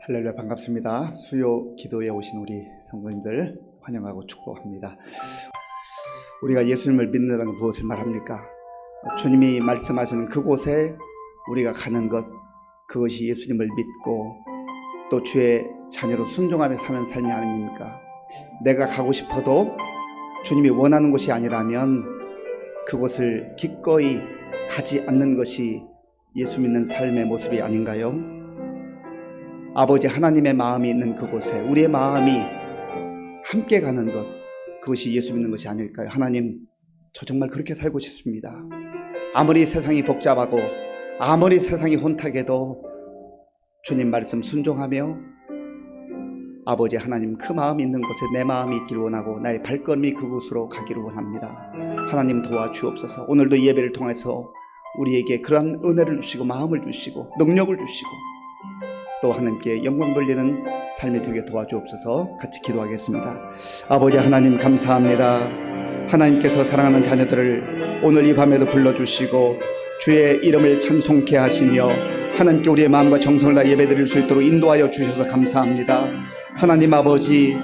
할렐루야, 반갑습니다. 수요 기도에 오신 우리 성도님들 환영하고 축복합니다. 우리가 예수님을 믿는다는 건 무엇을 말합니까? 주님이 말씀하시는 그곳에 우리가 가는 것, 그것이 예수님을 믿고 또 주의 자녀로 순종하며 사는 삶이 아닙니까? 내가 가고 싶어도 주님이 원하는 곳이 아니라면 그곳을 기꺼이 가지 않는 것이 예수 믿는 삶의 모습이 아닌가요? 아버지 하나님의 마음이 있는 그곳에 우리의 마음이 함께 가는 것, 그것이 예수 믿는 것이 아닐까요? 하나님, 저 정말 그렇게 살고 싶습니다. 아무리 세상이 복잡하고 아무리 세상이 혼탁해도 주님 말씀 순종하며 아버지 하나님 그 마음이 있는 곳에 내 마음이 있기를 원하고 나의 발걸음이 그곳으로 가기를 원합니다. 하나님 도와주옵소서. 오늘도 예배를 통해서 우리에게 그러한 은혜를 주시고 마음을 주시고 능력을 주시고 또 하나님께 영광 돌리는 삶이 되게 도와주옵소서. 같이 기도하겠습니다. 아버지 하나님 감사합니다. 하나님께서 사랑하는 자녀들을 오늘 이 밤에도 불러주시고 주의 이름을 찬송케 하시며 하나님께 우리의 마음과 정성을 다 예배드릴 수 있도록 인도하여 주셔서 감사합니다. 하나님 아버지,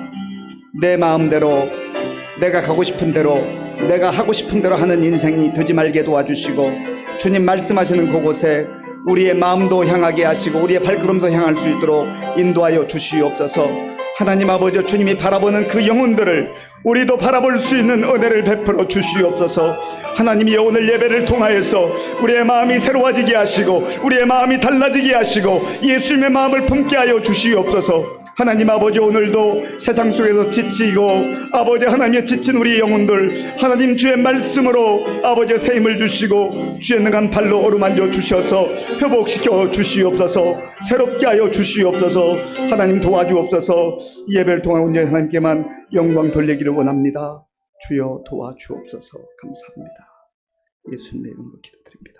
내 마음대로 내가 가고 싶은 대로 내가 하고 싶은 대로 하는 인생이 되지 말게 도와주시고 주님 말씀하시는 그곳에 우리의 마음도 향하게 하시고 우리의 발걸음도 향할 수 있도록 인도하여 주시옵소서. 하나님 아버지, 주님이 바라보는 그 영혼들을 우리도 바라볼 수 있는 은혜를 베풀어 주시옵소서. 하나님이 오늘 예배를 통하여서 우리의 마음이 새로워지게 하시고 우리의 마음이 달라지게 하시고 예수님의 마음을 품게 하여 주시옵소서. 하나님 아버지, 오늘도 세상 속에서 지치고 아버지 하나님의 지친 우리 영혼들 하나님 주의 말씀으로 아버지 새 힘을 주시고 주의 능한 팔로 어루만져 주셔서 회복시켜 주시옵소서. 새롭게 하여 주시옵소서. 하나님 도와주옵소서. 이 예배를 통해 온전히 하나님께만 영광 돌리기를 원합니다. 주여 도와주옵소서. 감사합니다. 예수님의 이름으로 기도드립니다.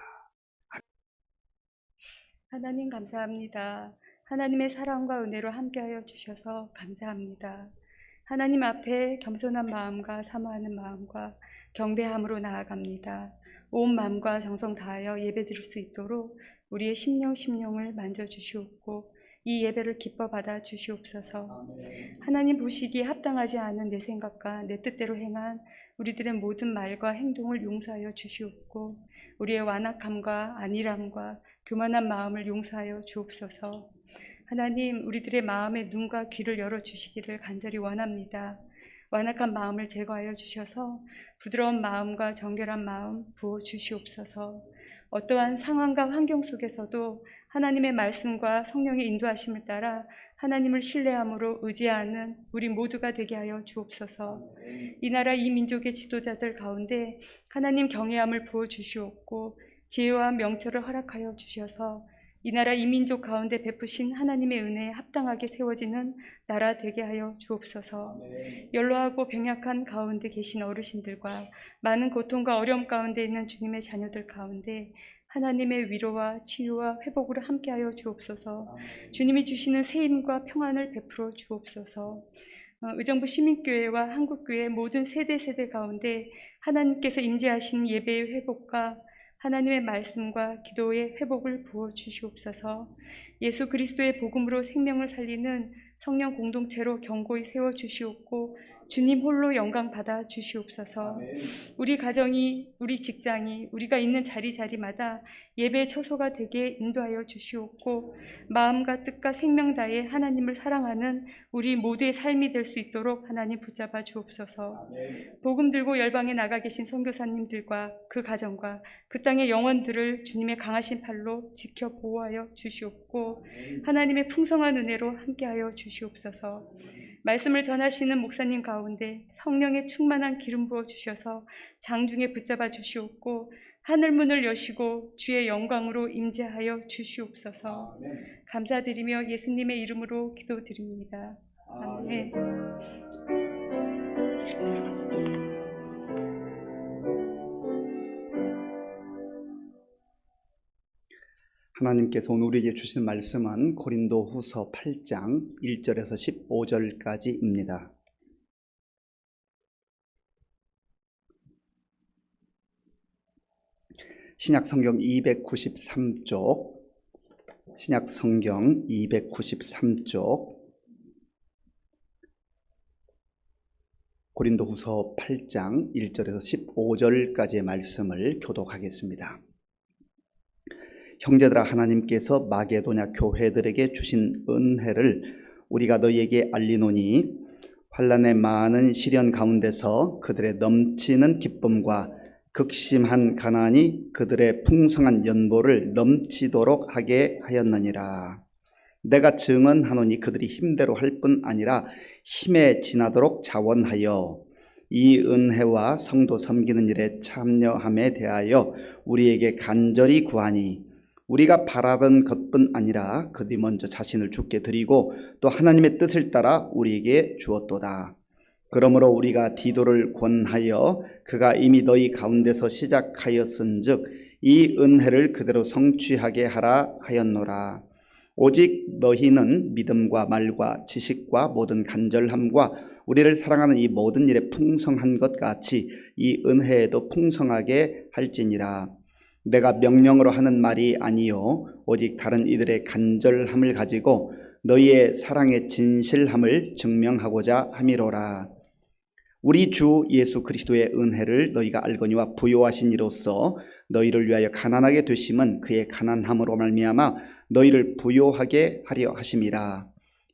하나님 감사합니다. 하나님의 사랑과 은혜로 함께하여 주셔서 감사합니다. 하나님 앞에 겸손한 마음과 사모하는 마음과 경배함으로 나아갑니다. 온 마음과 정성 다하여 예배드릴 수 있도록 우리의 심령을 만져주시옵고 이 예배를 기뻐 받아 주시옵소서. 하나님 보시기에 합당하지 않은 내 생각과 내 뜻대로 행한 우리들의 모든 말과 행동을 용서하여 주시옵고 우리의 완악함과 안일함과 교만한 마음을 용서하여 주옵소서. 하나님, 우리들의 마음의 눈과 귀를 열어주시기를 간절히 원합니다. 완악한 마음을 제거하여 주셔서 부드러운 마음과 정결한 마음 부어주시옵소서. 어떠한 상황과 환경 속에서도 하나님의 말씀과 성령의 인도하심을 따라 하나님을 신뢰함으로 의지하는 우리 모두가 되게 하여 주옵소서. 이 나라 이 민족의 지도자들 가운데 하나님 경외함을 부어주시옵고 지혜와 명철을 허락하여 주셔서 이 나라 이 민족 가운데 베푸신 하나님의 은혜에 합당하게 세워지는 나라 되게 하여 주옵소서. 연로하고 병약한 가운데 계신 어르신들과 많은 고통과 어려움 가운데 있는 주님의 자녀들 가운데 하나님의 위로와 치유와 회복으로 함께하여 주옵소서. 주님이 주시는 새 힘과 평안을 베풀어 주옵소서. 의정부 시민교회와 한국교회 모든 세대 가운데 하나님께서 임재하신 예배의 회복과 하나님의 말씀과 기도의 회복을 부어 주시옵소서. 예수 그리스도의 복음으로 생명을 살리는 성령 공동체로 견고히 세워 주시옵고 주님 홀로 영광 받아 주시옵소서. 우리 가정이, 우리 직장이, 우리가 있는 자리마다 예배의 처소가 되게 인도하여 주시옵고 마음과 뜻과 생명 다해 하나님을 사랑하는 우리 모두의 삶이 될 수 있도록 하나님 붙잡아 주옵소서. 복음 들고 열방에 나가 계신 선교사님들과 그 가정과 그 땅의 영혼들을 주님의 강하신 팔로 지켜 보호하여 주시옵고 하나님의 풍성한 은혜로 함께하여 주시옵소서. 말씀을 전하시는 목사님 가운데 성령의 충만한 기름 부어 주셔서 장중에 붙잡아 주시옵고 하늘문을 여시고 주의 영광으로 임재하여 주시옵소서. 감사드리며 예수님의 이름으로 기도드립니다. 아멘. 하나님께서 오늘 우리에게 주신 말씀은 고린도후서 8장 1절에서 15절까지입니다. 신약성경 293쪽 신약 성경 293쪽 고린도후서 8장 1절에서 15절까지의 말씀을 교독하겠습니다. 형제들아, 하나님께서 마게도냐 교회들에게 주신 은혜를 우리가 너희에게 알리노니 환난의 많은 시련 가운데서 그들의 넘치는 기쁨과 극심한 가난이 그들의 풍성한 연보를 넘치도록 하게 하였느니라. 내가 증언하노니 그들이 힘대로 할 뿐 아니라 힘에 지나도록 자원하여 이 은혜와 성도 섬기는 일에 참여함에 대하여 우리에게 간절히 구하니 우리가 바라던 것뿐 아니라 그들이 먼저 자신을 주께 드리고 또 하나님의 뜻을 따라 우리에게 주었도다. 그러므로 우리가 디도를 권하여 그가 이미 너희 가운데서 시작하였은즉 이 은혜를 그대로 성취하게 하라 하였노라. 오직 너희는 믿음과 말과 지식과 모든 간절함과 우리를 사랑하는 이 모든 일에 풍성한 것 같이 이 은혜에도 풍성하게 할지니라. 내가 명령으로 하는 말이 아니요 오직 다른 이들의 간절함을 가지고 너희의 사랑의 진실함을 증명하고자 함이로라. 우리 주 예수 그리스도의 은혜를 너희가 알거니와 부요하신 이로써 너희를 위하여 가난하게 되심은 그의 가난함으로 말미암아 너희를 부요하게 하려 하심이라.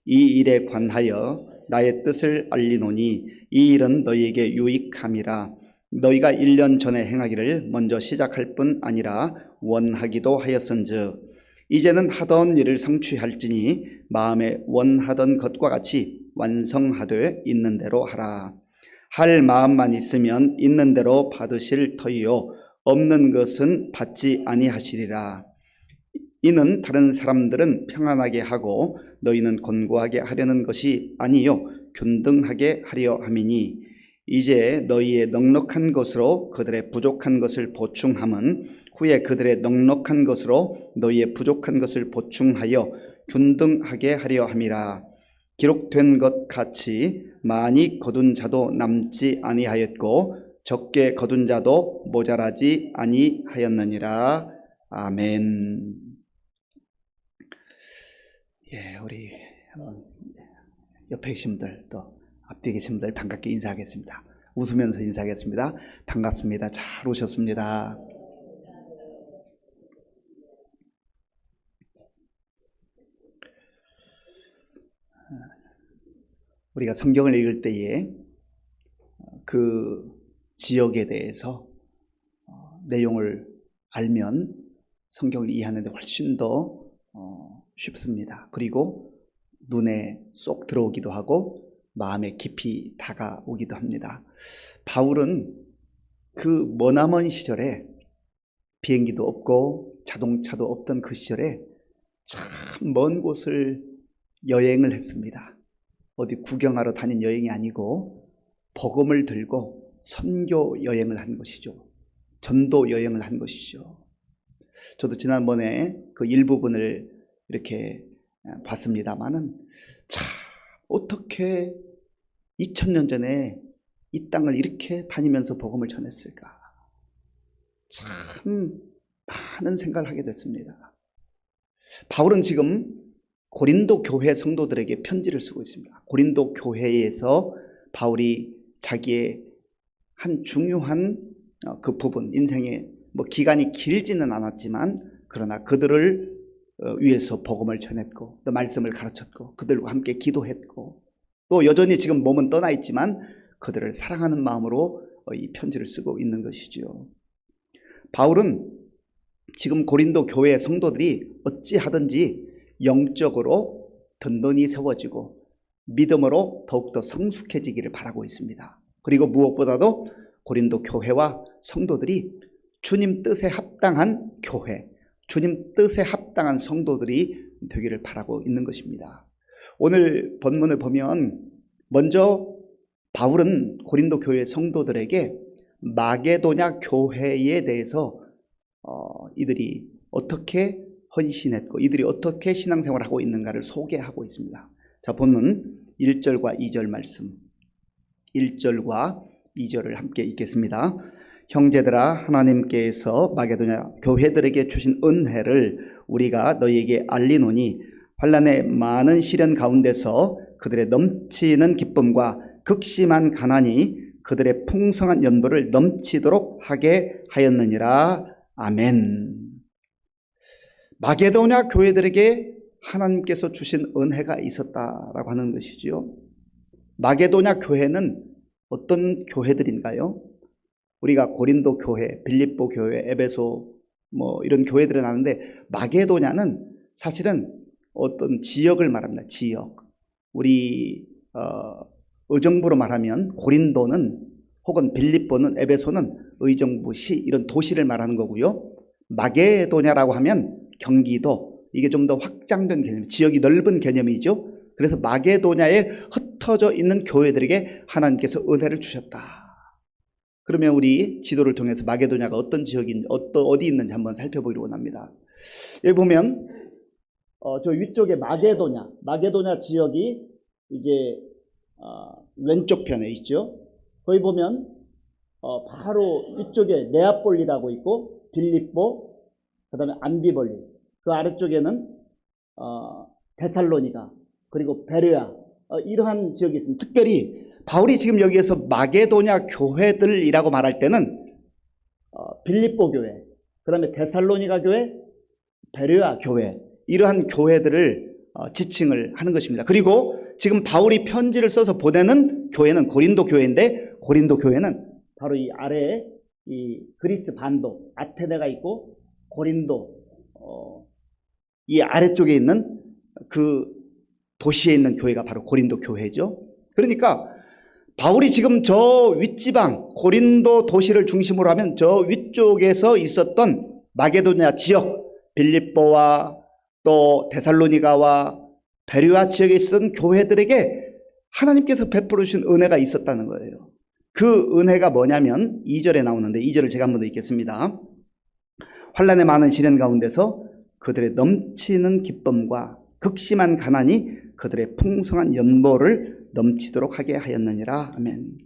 이 일에 관하여 나의 뜻을 알리노니 이 일은 너희에게 유익함이라. 너희가 1년 전에 행하기를 먼저 시작할 뿐 아니라 원하기도 하였은즉 이제는 하던 일을 성취할지니 마음에 원하던 것과 같이 완성하되 있는 대로 하라. 할 마음만 있으면 있는 대로 받으실 터이요 없는 것은 받지 아니하시리라. 이는 다른 사람들은 평안하게 하고 너희는 곤고하게 하려는 것이 아니요 균등하게 하려 함이니 이제 너희의 넉넉한 것으로 그들의 부족한 것을 보충함은 후에 그들의 넉넉한 것으로 너희의 부족한 것을 보충하여 균등하게 하려 함이라. 기록된 것 같이 많이 거둔 자도 남지 아니하였고 적게 거둔 자도 모자라지 아니하였느니라. 아멘. 우리 옆에 계신 분들 또 앞뒤에 계신 분들 반갑게 인사하겠습니다. 웃으면서 인사하겠습니다. 반갑습니다. 잘 오셨습니다. 우리가 성경을 읽을 때에 그 지역에 대해서 내용을 알면 성경을 이해하는 데 훨씬 더 쉽습니다. 그리고 눈에 쏙 들어오기도 하고 마음에 깊이 다가오기도 합니다. 바울은 그 머나먼 시절에 비행기도 없고 자동차도 없던 그 시절에 참 먼 곳을 여행을 했습니다. 어디 구경하러 다닌 여행이 아니고 복음을 들고 선교 여행을 한 것이죠. 전도 여행을 한 것이죠. 저도 지난번에 그 일부분을 이렇게 봤습니다마는 참 어떻게 2000년 전에 이 땅을 이렇게 다니면서 복음을 전했을까? 참 많은 생각을 하게 됐습니다. 바울은 지금 고린도 교회 성도들에게 편지를 쓰고 있습니다. 고린도 교회에서 바울이 자기의 한 중요한 그 부분, 인생의 기간이 길지는 않았지만 그러나 그들을 위해서 복음을 전했고 또 말씀을 가르쳤고 그들과 함께 기도했고 또 여전히 지금 몸은 떠나 있지만 그들을 사랑하는 마음으로 이 편지를 쓰고 있는 것이죠. 바울은 지금 고린도 교회 성도들이 어찌하든지 영적으로 든든히 세워지고 믿음으로 더욱더 성숙해지기를 바라고 있습니다. 그리고 무엇보다도 고린도 교회와 성도들이 주님 뜻에 합당한 교회, 주님 뜻에 합당한 성도들이 되기를 바라고 있는 것입니다. 오늘 본문을 보면 먼저 바울은 고린도 교회 성도들에게 마게도냐 교회에 대해서 이들이 어떻게 헌신했고 이들이 어떻게 신앙생활을 하고 있는가를 소개하고 있습니다. 자, 본문 1절과 2절 말씀, 1절과 2절을 함께 읽겠습니다. 형제들아, 하나님께서 마게도냐 교회들에게 주신 은혜를 우리가 너희에게 알리노니 환난의 많은 시련 가운데서 그들의 넘치는 기쁨과 극심한 가난이 그들의 풍성한 연보를 넘치도록 하게 하였느니라. 아멘. 마게도냐 교회들에게 하나님께서 주신 은혜가 있었다라고 하는 것이지요. 마게도냐 교회는 어떤 교회들인가요? 우리가 고린도 교회, 빌립보 교회, 에베소 이런 교회들은 아는데, 마게도냐는 사실은 어떤 지역을 말합니다. 지역. 우리 의정부로 말하면 고린도는, 혹은 빌립보는, 에베소는 의정부시, 이런 도시를 말하는 거고요. 마게도냐라고 하면 경기도, 이게 좀 더 확장된 개념, 지역이 넓은 개념이죠. 그래서 마게도냐에 흩어져 있는 교회들에게 하나님께서 은혜를 주셨다. 그러면 우리 지도를 통해서 마게도냐가 어떤 지역인지, 어디 있는지 한번 살펴보기를 원합니다. 여기 보면 저 위쪽에 마게도냐 지역이 이제 왼쪽 편에 있죠. 거기 보면 바로 위쪽에 네아폴리라고 있고, 빌립보, 그 다음에 암비볼리, 그 아래쪽에는 데살로니가, 그리고 베레아, 이러한 지역이 있습니다. 특별히 바울이 지금 여기에서 마게도냐 교회들이라고 말할 때는 빌립보 교회, 그 다음에 데살로니가 교회, 베레아 교회, 이러한 교회들을 지칭을 하는 것입니다. 그리고 지금 바울이 편지를 써서 보내는 교회는 고린도 교회인데, 고린도 교회는 바로 이 아래에 이 그리스 반도, 아테네가 있고 고린도, 이 아래쪽에 있는 그 도시에 있는 교회가 바로 고린도 교회죠. 그러니까 바울이 지금 저 윗지방 고린도 도시를 중심으로 하면 저 위쪽에서 있었던 마게도냐 지역, 빌립보와 또 데살로니가와 베레아 지역에 있었던 교회들에게 하나님께서 베풀어 주신 은혜가 있었다는 거예요. 그 은혜가 뭐냐면 2절에 나오는데, 2절을 제가 한번 더 읽겠습니다. 환난의 많은 시련 가운데서 그들의 넘치는 기쁨과 극심한 가난이 그들의 풍성한 연보를 넘치도록 하게 하였느니라. 아멘.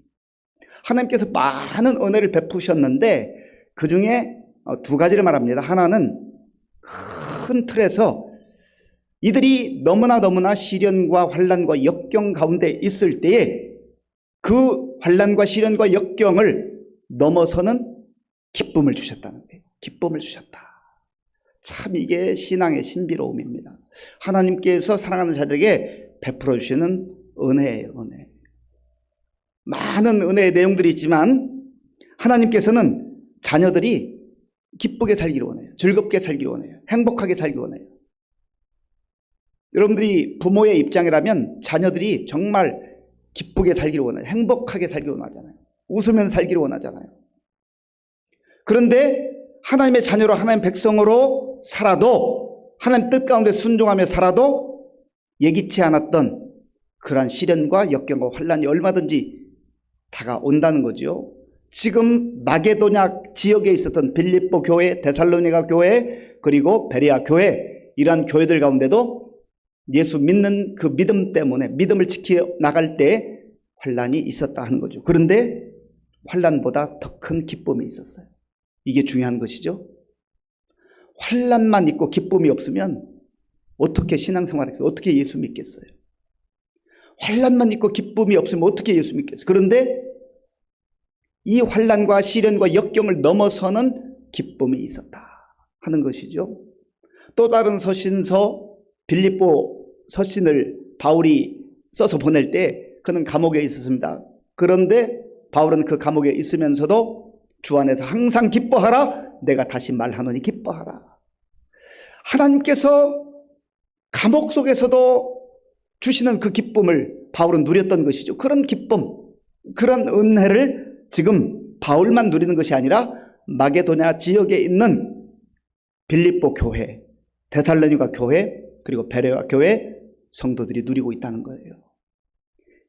하나님께서 많은 은혜를 베푸셨는데 그 중에 두 가지를 말합니다. 하나는 큰 틀에서 이들이 너무나 시련과 환난과 역경 가운데 있을 때에 그 환난과 시련과 역경을 넘어서는 기쁨을 주셨다는 거예요. 기쁨을 주셨다. 참 이게 신앙의 신비로움입니다. 하나님께서 사랑하는 자들에게 베풀어 주시는 은혜예요. 은혜. 많은 은혜의 내용들이 있지만 하나님께서는 자녀들이 기쁘게 살기를 원해요. 즐겁게 살기를 원해요. 행복하게 살기를 원해요. 여러분들이 부모의 입장이라면 자녀들이 정말 기쁘게 살기를 원해요. 행복하게 살기를 원하잖아요. 웃으면서 살기를 원하잖아요. 그런데 하나님의 자녀로, 하나님의 백성으로 살아도, 하나님 뜻 가운데 순종하며 살아도 예기치 않았던 그러한 시련과 역경과 환난이 얼마든지 다가온다는 거죠. 지금 마게도냐 지역에 있었던 빌립보 교회, 데살로니가 교회, 그리고 베레아 교회, 이러한 교회들 가운데도 예수 믿는 그 믿음 때문에, 믿음을 지켜 나갈 때 환난이 있었다 하는 거죠. 그런데 환난보다 더 큰 기쁨이 있었어요. 이게 중요한 것이죠. 환난만 있고 기쁨이 없으면 어떻게 신앙생활하겠어요? 어떻게 예수 믿겠어요? 환난만 있고 기쁨이 없으면 어떻게 예수 믿겠어요? 그런데 이 환난과 시련과 역경을 넘어서는 기쁨이 있었다 하는 것이죠. 또 다른 서신서, 빌립보 서신을 바울이 써서 보낼 때 그는 감옥에 있었습니다. 그런데 바울은 그 감옥에 있으면서도 주 안에서 항상 기뻐하라, 내가 다시 말하노니 기뻐하라. 하나님께서 감옥 속에서도 주시는 그 기쁨을 바울은 누렸던 것이죠. 그런 기쁨, 그런 은혜를 지금 바울만 누리는 것이 아니라 마게도냐 지역에 있는 빌립보 교회, 데살로니가 교회, 그리고 베레아 교회 성도들이 누리고 있다는 거예요.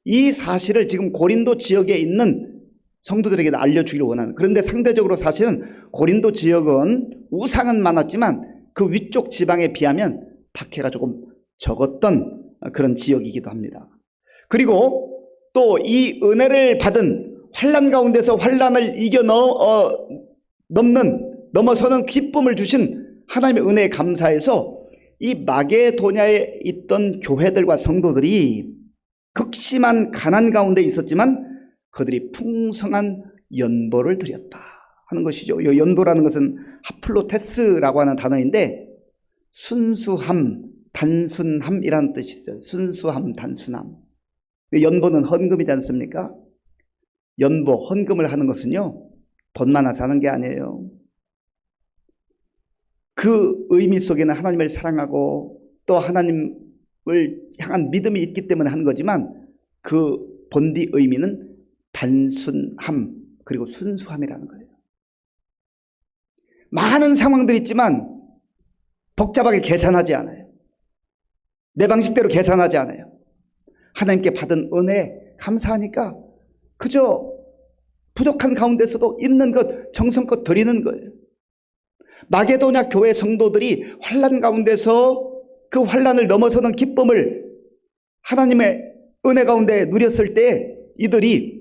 이 사실을 지금 고린도 지역에 있는 성도들에게 알려주기를 원하는. 그런데 상대적으로 사실은 고린도 지역은 우상은 많았지만 그 위쪽 지방에 비하면 박해가 조금 적었던 그런 지역이기도 합니다. 그리고 또 이 은혜를 받은 환난 가운데서 환난을 넘어서는 기쁨을 주신 하나님의 은혜에 감사해서 이 마게도냐에 있던 교회들과 성도들이 극심한 가난 가운데 있었지만 그들이 풍성한 연보를 드렸다 하는 것이죠. 이 연보라는 것은 하플로테스라고 하는 단어인데 순수함, 단순함이라는 뜻이 있어요. 순수함, 단순함. 연보는 헌금이지 않습니까? 연보, 헌금을 하는 것은요, 돈 많아서 하는 게 아니에요. 그 의미 속에는 하나님을 사랑하고 또 하나님을 향한 믿음이 있기 때문에 하는 거지만 그 본디 의미는 단순함 그리고 순수함이라는 거예요. 많은 상황들이 있지만 복잡하게 계산하지 않아요. 내 방식대로 계산하지 않아요. 하나님께 받은 은혜 감사하니까 그저 부족한 가운데서도 있는 것 정성껏 드리는 거예요. 마게도냐 교회 성도들이 환난 가운데서 그 환난을 넘어서는 기쁨을 하나님의 은혜 가운데 누렸을 때 이들이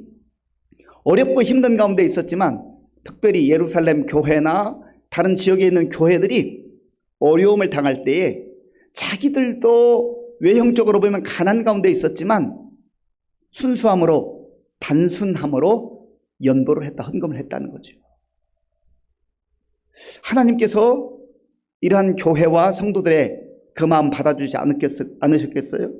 어렵고 힘든 가운데 있었지만 특별히 예루살렘 교회나 다른 지역에 있는 교회들이 어려움을 당할 때에 자기들도 외형적으로 보면 가난 가운데 있었지만 순수함으로 단순함으로 연보를 했다, 헌금을 했다는 거죠. 하나님께서 이러한 교회와 성도들의 그 마음 받아주지 않으셨겠어요?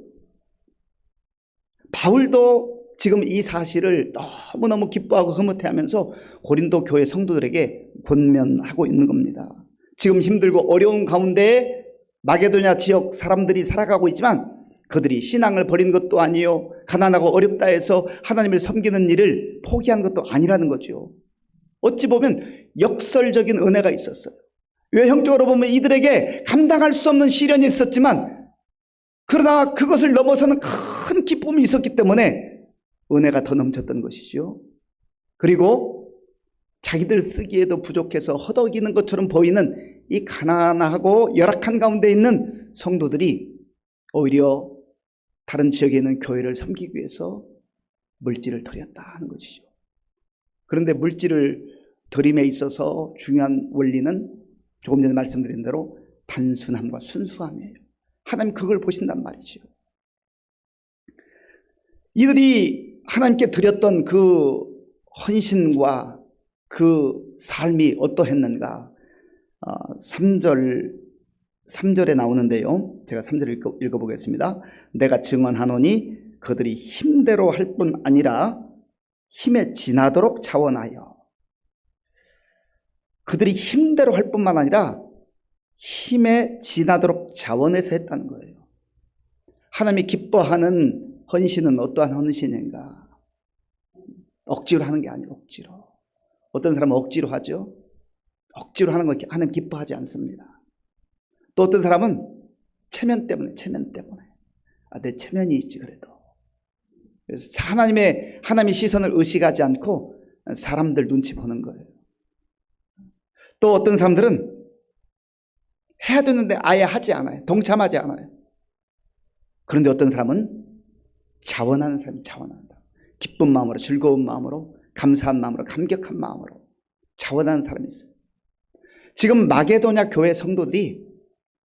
바울도 지금 이 사실을 너무너무 기뻐하고 흐뭇해하면서 고린도 교회 성도들에게 권면하고 있는 겁니다. 지금 힘들고 어려운 가운데 마게도냐 지역 사람들이 살아가고 있지만 그들이 신앙을 버린 것도 아니요, 가난하고 어렵다 해서 하나님을 섬기는 일을 포기한 것도 아니라는 거죠. 어찌 보면 역설적인 은혜가 있었어요. 외형적으로 보면 이들에게 감당할 수 없는 시련이 있었지만 그러나 그것을 넘어서는 큰 기쁨이 있었기 때문에 은혜가 더 넘쳤던 것이죠. 그리고 자기들 쓰기에도 부족해서 허덕이는 것처럼 보이는 이 가난하고 열악한 가운데 있는 성도들이 오히려 다른 지역에 있는 교회를 섬기기 위해서 물질을 드렸다 하는 것이죠. 그런데 물질을 드림에 있어서 중요한 원리는 조금 전에 말씀드린 대로 단순함과 순수함이에요. 하나님 그걸 보신단 말이죠. 이들이 하나님께 드렸던 그 헌신과 그 삶이 어떠했는가? 3절에 나오는데요. 제가 3절을 읽어보겠습니다. 내가 증언하노니 그들이 힘대로 할 뿐 아니라 힘에 지나도록 자원하여. 그들이 힘대로 할 뿐만 아니라 힘에 지나도록 자원해서 했다는 거예요. 하나님이 기뻐하는 헌신은 어떠한 헌신인가? 억지로 하는 게 아니에요. 억지로. 어떤 사람은 억지로 하죠. 억지로 하는 거 하나님 기뻐하지 않습니다. 또 어떤 사람은 체면 때문에 내 체면이 있지 그래도. 그래서 하나님의 시선을 의식하지 않고 사람들 눈치 보는 거예요. 또 어떤 사람들은 해야 되는데 아예 하지 않아요. 동참하지 않아요. 그런데 어떤 사람은 자원하는 사람. 기쁜 마음으로, 즐거운 마음으로, 감사한 마음으로, 감격한 마음으로 자원하는 사람이 있어요. 지금 마게도냐 교회 성도들이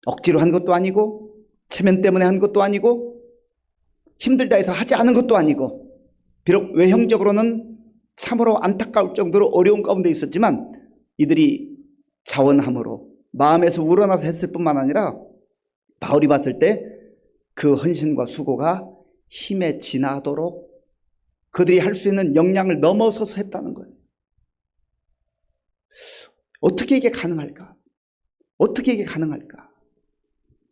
억지로 한 것도 아니고 체면 때문에 한 것도 아니고 힘들다 해서 하지 않은 것도 아니고 비록 외형적으로는 참으로 안타까울 정도로 어려운 가운데 있었지만 이들이 자원함으로 마음에서 우러나서 했을 뿐만 아니라 바울이 봤을 때 그 헌신과 수고가 힘에 지나도록 그들이 할 수 있는 역량을 넘어서서 했다는 거예요. 어떻게 이게 가능할까?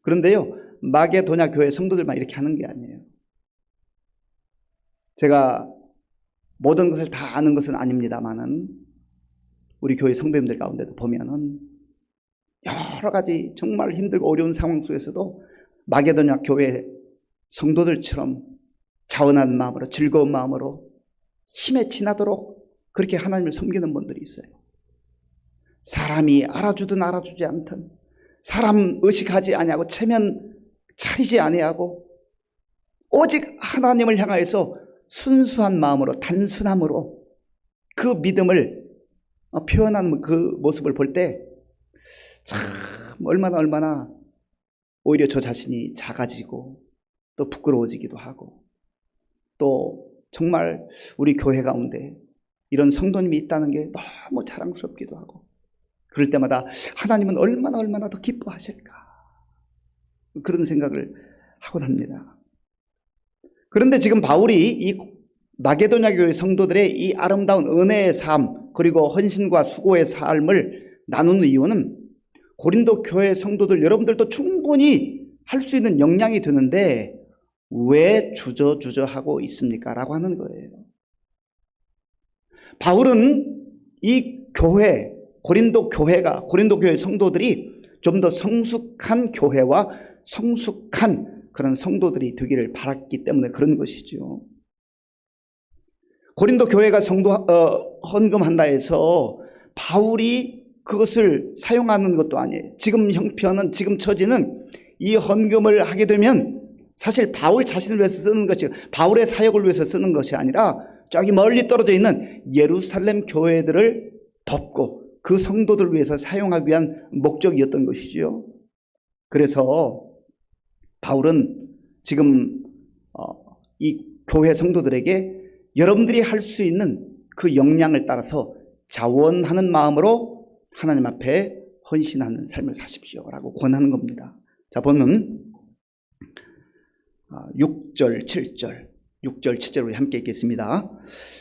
그런데요, 마게도냐 교회 성도들만 이렇게 하는 게 아니에요. 제가 모든 것을 다 아는 것은 아닙니다만은 우리 교회 성도님들 가운데도 보면은 여러 가지 정말 힘들고 어려운 상황 속에서도 마게도냐 교회 성도들처럼 자원한 마음으로, 즐거운 마음으로 힘에 지나도록 그렇게 하나님을 섬기는 분들이 있어요. 사람이 알아주든 알아주지 않든, 사람 의식하지 아니하고 체면 차리지 아니하고 오직 하나님을 향하여서 순수한 마음으로, 단순함으로 그 믿음을 표현하는 그 모습을 볼 때 참 얼마나 오히려 저 자신이 작아지고 또 부끄러워지기도 하고, 또 정말 우리 교회 가운데 이런 성도님이 있다는 게 너무 자랑스럽기도 하고, 그럴 때마다 하나님은 얼마나 더 기뻐하실까, 그런 생각을 하곤 합니다. 그런데 지금 바울이 이 마게도냐 교회 성도들의 이 아름다운 은혜의 삶, 그리고 헌신과 수고의 삶을 나누는 이유는 고린도 교회 성도들 여러분들도 충분히 할 수 있는 역량이 되는데 왜 주저하고 있습니까? 라고 하는 거예요. 바울은 이 교회, 고린도 교회 성도들이 좀 더 성숙한 교회와 성숙한 그런 성도들이 되기를 바랐기 때문에 그런 것이죠. 고린도 교회가 성도 헌금한다 해서 바울이 그것을 사용하는 것도 아니에요. 지금 형편은, 지금 처지는 이 헌금을 하게 되면 사실 바울 자신을 위해서 쓰는 것이, 바울의 사역을 위해서 쓰는 것이 아니라 저기 멀리 떨어져 있는 예루살렘 교회들을 덮고 그 성도들을 위해서 사용하기 위한 목적이었던 것이죠. 그래서 바울은 지금 이 교회 성도들에게 여러분들이 할 수 있는 그 역량을 따라서 자원하는 마음으로 하나님 앞에 헌신하는 삶을 사십시오라고 권하는 겁니다. 자, 본문 6절, 7절 우리 함께 읽겠습니다.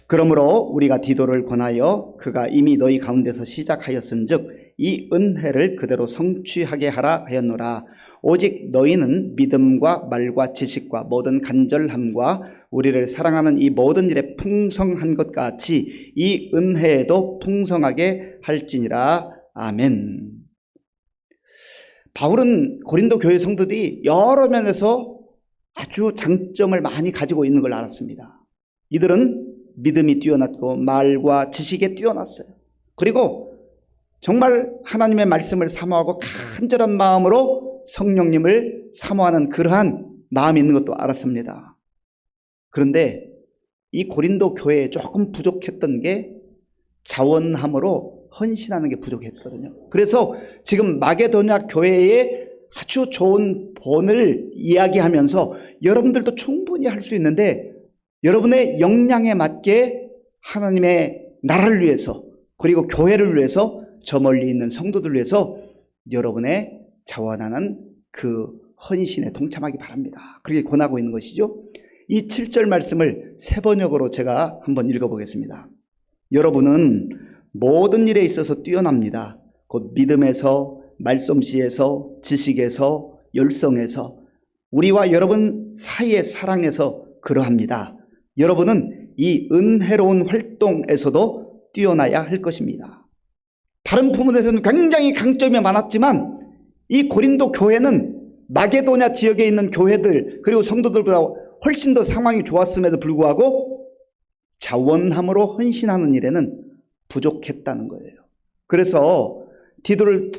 그러므로 우리가 디도를 권하여 그가 이미 너희 가운데서 시작하였은즉 이 은혜를 그대로 성취하게 하라 하였노라. 오직 너희는 믿음과 말과 지식과 모든 간절함과 우리를 사랑하는 이 모든 일에 풍성한 것 같이 이 은혜에도 풍성하게 할지니라. 아멘. 바울은 고린도 교회 성도들이 여러 면에서 아주 장점을 많이 가지고 있는 걸 알았습니다. 이들은 믿음이 뛰어났고 말과 지식에 뛰어났어요. 그리고 정말 하나님의 말씀을 사모하고 간절한 마음으로 성령님을 사모하는 그러한 마음이 있는 것도 알았습니다. 그런데 이 고린도 교회에 조금 부족했던 게 자원함으로 헌신하는 게 부족했거든요. 그래서 지금 마게도냐 교회에 아주 좋은 본을 이야기하면서 여러분들도 충분히 할 수 있는데 여러분의 역량에 맞게 하나님의 나라를 위해서, 그리고 교회를 위해서, 저 멀리 있는 성도들을 위해서 여러분의 자원하는 그 헌신에 동참하기 바랍니다. 그렇게 권하고 있는 것이죠. 이 7절 말씀을 세 번역으로 제가 한번 읽어보겠습니다. 여러분은 모든 일에 있어서 뛰어납니다. 곧 믿음에서, 말솜씨에서, 지식에서, 열성에서, 우리와 여러분 사이의 사랑에서 그러합니다. 여러분은 이 은혜로운 활동에서도 뛰어나야 할 것입니다. 다른 부분에서는 굉장히 강점이 많았지만 이 고린도 교회는 마게도냐 지역에 있는 교회들 그리고 성도들보다 훨씬 더 상황이 좋았음에도 불구하고 자원함으로 헌신하는 일에는 부족했다는 거예요. 그래서 디도를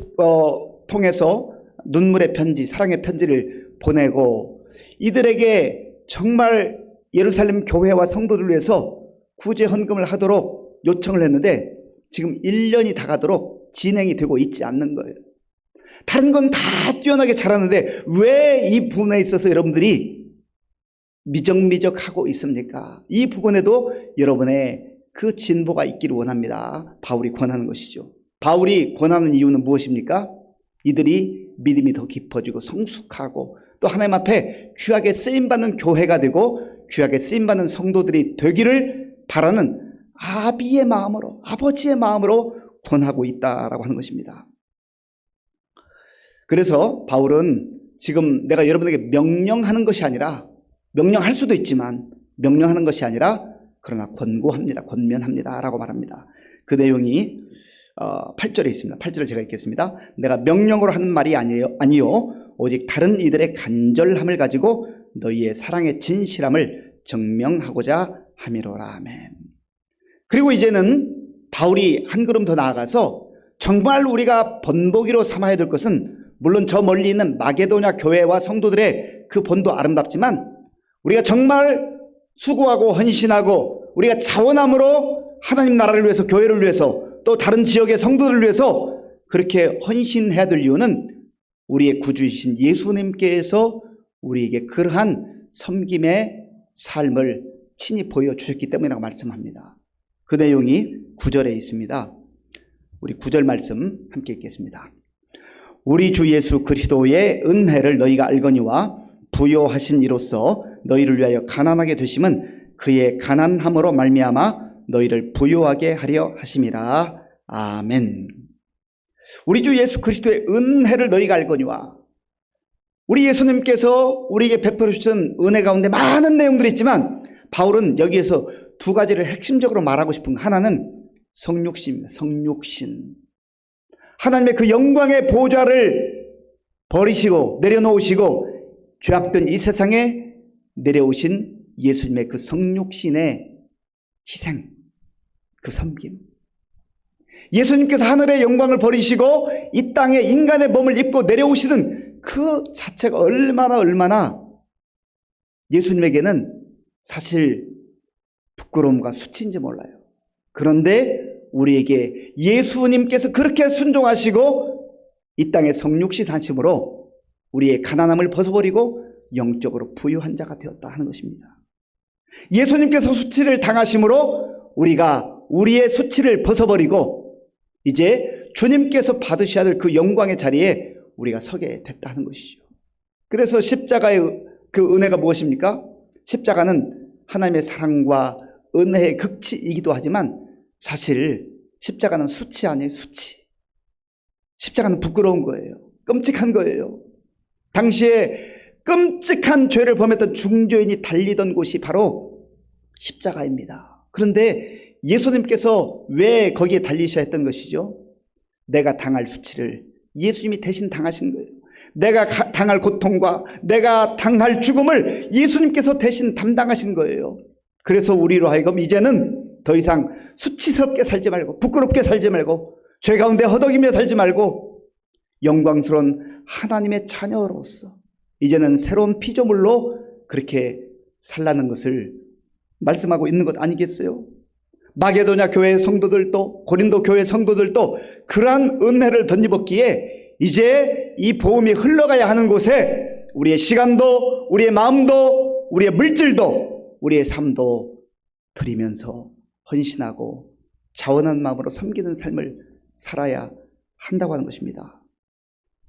통해서 눈물의 편지, 사랑의 편지를 보내고 이들에게 정말 예루살렘 교회와 성도들을 위해서 구제 헌금을 하도록 요청을 했는데 지금 1년이 다 가도록 진행이 되고 있지 않는 거예요. 다른 건 다 뛰어나게 잘하는데 왜 이 부분에 있어서 여러분들이 미적미적하고 있습니까? 이 부분에도 여러분의 그 진보가 있기를 원합니다. 바울이 권하는 것이죠. 바울이 권하는 이유는 무엇입니까? 이들이 믿음이 더 깊어지고 성숙하고 또 하나님 앞에 귀하게 쓰임받는 교회가 되고 귀하게 쓰임받는 성도들이 되기를 바라는 아비의 마음으로, 아버지의 마음으로 권하고 있다라고 하는 것입니다. 그래서 바울은 지금 내가 여러분에게 명령하는 것이 아니라, 명령할 수도 있지만 명령하는 것이 아니라 그러나 권고합니다. 권면합니다. 라고 말합니다. 그 내용이 8절에 있습니다. 8절을 제가 읽겠습니다. 내가 명령으로 하는 말이 아니요 오직 다른 이들의 간절함을 가지고 너희의 사랑의 진실함을 증명하고자 함이로라. 아멘. 그리고 이제는 바울이 한 걸음 더 나아가서 정말 우리가 본보기로 삼아야 될 것은 물론 저 멀리 있는 마게도냐 교회와 성도들의 그 본도 아름답지만 우리가 정말 수고하고 헌신하고 우리가 자원함으로 하나님 나라를 위해서, 교회를 위해서, 또 다른 지역의 성도들을 위해서 그렇게 헌신해야 될 이유는 우리의 구주이신 예수님께서 우리에게 그러한 섬김의 삶을 친히 보여주셨기 때문이라고 말씀합니다. 그 내용이 9절에 있습니다. 우리 9절 말씀 함께 읽겠습니다. 우리 주 예수 그리스도의 은혜를 너희가 알거니와 부요하신 이로써 너희를 위하여 가난하게 되심은 그의 가난함으로 말미암아 너희를 부요하게 하려 하심이라. 아멘. 우리 주 예수 그리스도의 은혜를 너희가 알거니와, 우리 예수님께서 우리에게 베풀어 주신 은혜 가운데 많은 내용들이 있지만 바울은 여기에서 두 가지를 핵심적으로 말하고 싶은 거, 하나는 성육신입니다. 성육신. 하나님의 그 영광의 보좌를 버리시고 내려놓으시고 죄악된 이 세상에 내려오신 예수님의 그 성육신의 희생, 그 섬김. 예수님께서 하늘의 영광을 버리시고 이 땅에 인간의 몸을 입고 내려오시는 그 자체가 얼마나 예수님에게는 사실 부끄러움과 수치인지 몰라요. 그런데 우리에게 예수님께서 그렇게 순종하시고 이 땅에 성육신 하심으로 우리의 가난함을 벗어버리고 영적으로 부유한 자가 되었다 하는 것입니다. 예수님께서 수치를 당하심으로 우리가 우리의 수치를 벗어버리고 이제 주님께서 받으셔야 될 그 영광의 자리에 우리가 서게 됐다 하는 것이죠. 그래서 십자가의 그 은혜가 무엇입니까? 십자가는 하나님의 사랑과 은혜의 극치이기도 하지만 사실 십자가는 수치 아니에요. 수치. 십자가는 부끄러운 거예요. 끔찍한 거예요. 당시에 끔찍한 죄를 범했던 중죄인이 달리던 곳이 바로 십자가입니다. 그런데 예수님께서 왜 거기에 달리셔야 했던 것이죠? 내가 당할 수치를 예수님이 대신 당하신 거예요. 내가 당할 고통과 내가 당할 죽음을 예수님께서 대신 담당하신 거예요. 그래서 우리로 하여금 이제는 더 이상 수치스럽게 살지 말고 부끄럽게 살지 말고 죄 가운데 허덕이며 살지 말고 영광스러운 하나님의 자녀로서 이제는 새로운 피조물로 그렇게 살라는 것을 말씀하고 있는 것 아니겠어요? 마게도냐 교회 성도들도 고린도 교회 성도들도 그러한 은혜를 덧입었기에 이제 이 복음이 흘러가야 하는 곳에 우리의 시간도 우리의 마음도 우리의 물질도 우리의 삶도 드리면서 헌신하고 자원한 마음으로 섬기는 삶을 살아야 한다고 하는 것입니다.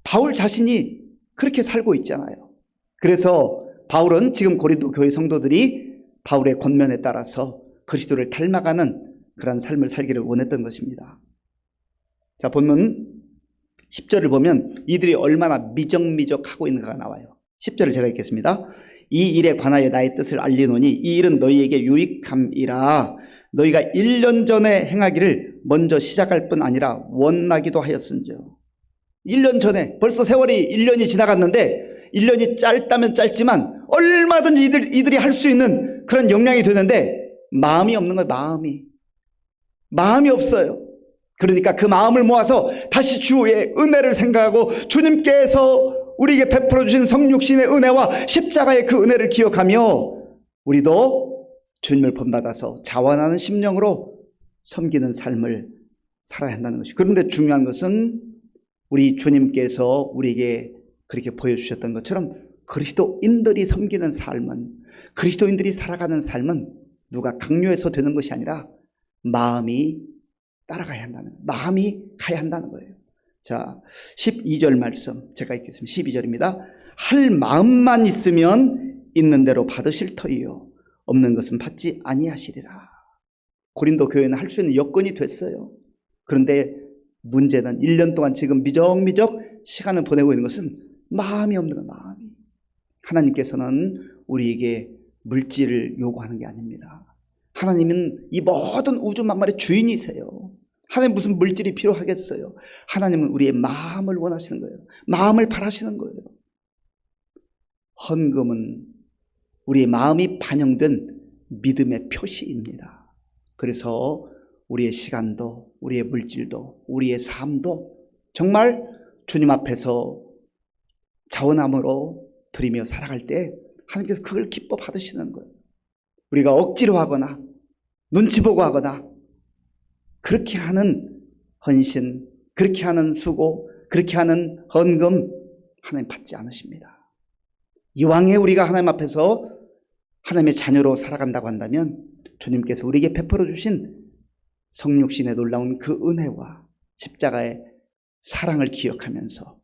바울 자신이 그렇게 살고 있잖아요. 그래서 바울은 지금 고린도 교회 성도들이 바울의 권면에 따라서 그리스도를 닮아가는 그런 삶을 살기를 원했던 것입니다. 자, 본문 10절을 보면 이들이 얼마나 미적미적하고 있는가가 나와요. 10절을 제가 읽겠습니다. 이 일에 관하여 나의 뜻을 알리노니 이 일은 너희에게 유익함이라. 너희가 1년 전에 행하기를 먼저 시작할 뿐 아니라 원하기도 하였은즉. 1년 전에 벌써 세월이 1년이 지나갔는데 1년이 짧다면 짧지만 얼마든지 이들이 할 수 있는 그런 역량이 되는데 마음이 없는 거예요. 마음이 없어요. 그러니까 그 마음을 모아서 다시 주의 은혜를 생각하고 주님께서 우리에게 베풀어 주신 성육신의 은혜와 십자가의 그 은혜를 기억하며 우리도 주님을 본받아서 자원하는 심령으로 섬기는 삶을 살아야 한다는 것이죠. 그런데 중요한 것은 우리 주님께서 우리에게 그렇게 보여주셨던 것처럼 그리스도인들이 섬기는 삶은, 그리스도인들이 살아가는 삶은 누가 강요해서 되는 것이 아니라 마음이 따라가야 한다는, 마음이 가야 한다는 거예요. 자, 12절 말씀 제가 읽겠습니다. 12절입니다. 할 마음만 있으면 있는 대로 받으실 터이요 없는 것은 받지 아니하시리라. 고린도 교회는 할 수 있는 여건이 됐어요. 그런데 문제는 1년 동안 지금 미적미적 시간을 보내고 있는 것은 마음이 없는 거예요. 마음이. 하나님께서는 우리에게 물질을 요구하는 게 아닙니다. 하나님은 이 모든 우주 만물의 주인이세요. 하나님 무슨 물질이 필요하겠어요? 하나님은 우리의 마음을 원하시는 거예요. 마음을 바라시는 거예요. 헌금은 우리의 마음이 반영된 믿음의 표시입니다. 그래서 우리의 시간도 우리의 물질도 우리의 삶도 정말 주님 앞에서 자원함으로 드리며 살아갈 때 하나님께서 그걸 기뻐 받으시는 거예요. 우리가 억지로 하거나 눈치 보고 하거나 그렇게 하는 헌신, 그렇게 하는 수고, 그렇게 하는 헌금 하나님 받지 않으십니다. 이왕에 우리가 하나님 앞에서 하나님의 자녀로 살아간다고 한다면 주님께서 우리에게 베풀어 주신 성육신의 놀라운 그 은혜와 십자가의 사랑을 기억하면서